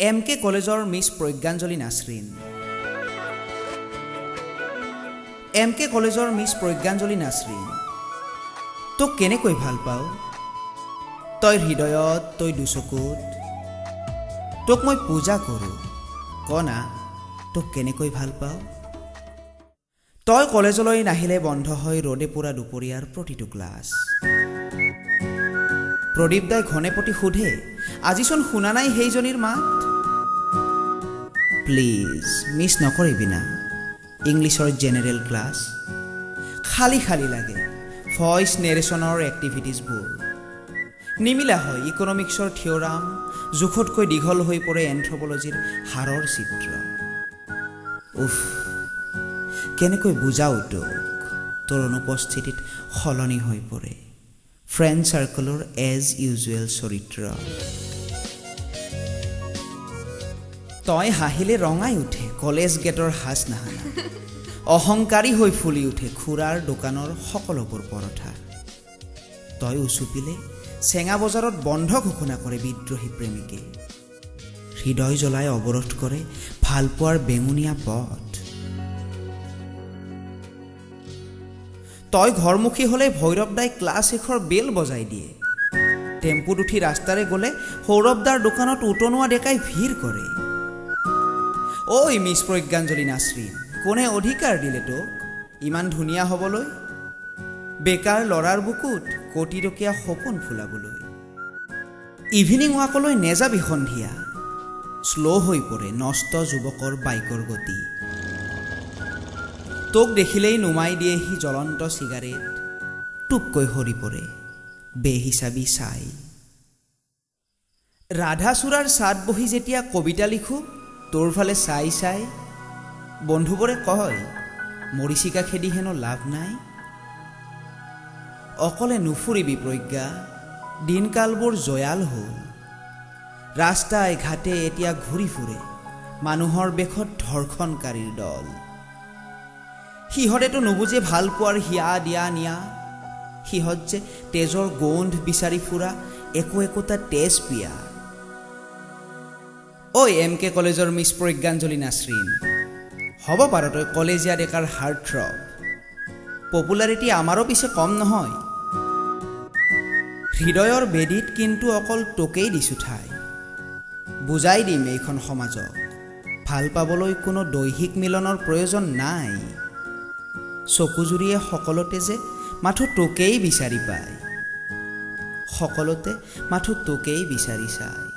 MK কলেজৰ miss প্ৰজ্ঞাঞ্জলি Nasrin. MK কলেজৰ miss প্ৰজ্ঞাঞ্জলি Nasrin, তোক কেনেকৈ ভাল পাওঁ? তই হৃদয়ত, তই দুচকুত, তোক মই পূজা কৰোঁ। কনা, তোক কেনেকৈ ভাল পাওঁ? তই কলেজলৈ নাহিলে বন্ধ হয় ৰ'দে পোৰা দুপৰীয়াৰ প্ৰতিটো ক্লাছ। প্ৰদীপ দাই ঘনেপতি সোধে, আজিচোন শুনা নাই সেইজনীৰ মাত। প্লিজ মিছ নকৰিবি না ইংলিছৰ জেনেৰেল ক্লাছ। খালী খালী লাগে ভইচ নেৰেশ্যনৰ এক্টিভিটিছবোৰ। নিমিলা হয় ইকনমিক্সৰ থিয়ৰাম, জোখতকৈ দীঘল হৈ পৰে এন্থ্ৰপলজিৰ হাড়ৰ চিত্ৰ। উফ, কেনেকৈ বুজাও তোক, তোৰ অনুপস্থিতিত সলনি হৈ পৰে ফ্ৰেণ্ড চাৰ্কলৰ এজ ইউজুৱেল চৰিত্ৰ। তই হাঁহিলে ৰঙাই উঠে কলেজ গেটৰ সাজ নাহানা, অহংকাৰী হৈ ফুলি উঠে খুৰাৰ দোকানৰ সকলোবোৰ পৰঠা। তই উচুপিলে চেঙা বজাৰত বন্ধ ঘোষণা কৰে বিদ্ৰোহী প্ৰেমিকে, হৃদয় জ্বলাই অৱৰোধ কৰে ভালপোৱাৰ বেঙুনীয়া পথ। তই ঘৰমুখী হ'লে ভৈৰৱ দাই ক্লাছ শেষৰ বেল বজাই দিয়ে। টেম্পুত উঠি ৰাস্তাৰে গ'লে সৌৰভদাৰ দোকানত উতনোৱা ডেকাই ভিৰ কৰে। ঐ মিছ প্ৰজ্ঞাঞ্জলি নাছৰিন, কোনে অধিকাৰ দিলে তোক ইমান ধুনীয়া হ'বলৈ? বেকাৰ ল'ৰাৰ বুকুত কোটিটকীয়া সপোন ফুলাবলৈ। ইভিনিং ৱাকলৈ নেযাবি সন্ধিয়া, শ্ল' হৈ পৰে নষ্ট যুৱকৰ বাইকৰ গতি। তোক দেখিলেই নুমাই দিয়েহি জ্বলন্ত চিগাৰেট, টুপকৈ সৰি পৰে বেহিচাবি চাই। ৰাধাচূড়াৰ ছাদ বহি যেতিয়া কবিতা লিখোঁ তোৰ ফালে চাই চাই, বন্ধুবোৰে কয় মৰিচিকা খেদি হেনো লাভ নাই। অকলে নুফুৰিবি প্ৰজ্ঞা, দিনকালবোৰ জয়াল হ'ল। ৰাস্তাই ঘাটে এতিয়া ঘূৰি ফুৰে মানুহৰ বেশত ধৰ্ষণকাৰীৰ দল। সিহঁতেতো নুবুজে ভাল পোৱাৰ হিয়া দিয়া নিয়া, সিহঁত যে তেজৰ গোন্ধ বিচাৰি ফুৰা একো একোটা তেজ পিয়া। ঐ MK কলেজৰ মিছ প্ৰজ্ঞাঞ্জলি নাছৰিন, হ'ব পাৰ তই কলেজীয়া ডেকাৰ হাৰ্ট থ্ৰব, পপুলাৰিটি আমাৰো পিছে কম নহয়। হৃদয়ৰ বেদীত কিন্তু অকল তোকেই দিছোঁ ঠাই। বুজাই দিম এইখন সমাজক ভাল পাবলৈ কোনো দৈহিক মিলনৰ প্ৰয়োজন নাই। চকুজুৰিয়ে সকলোতে যে মাথো তোকেই বিচাৰি পায়, সকলোতে মাথো তোকেই বিচাৰি চায়।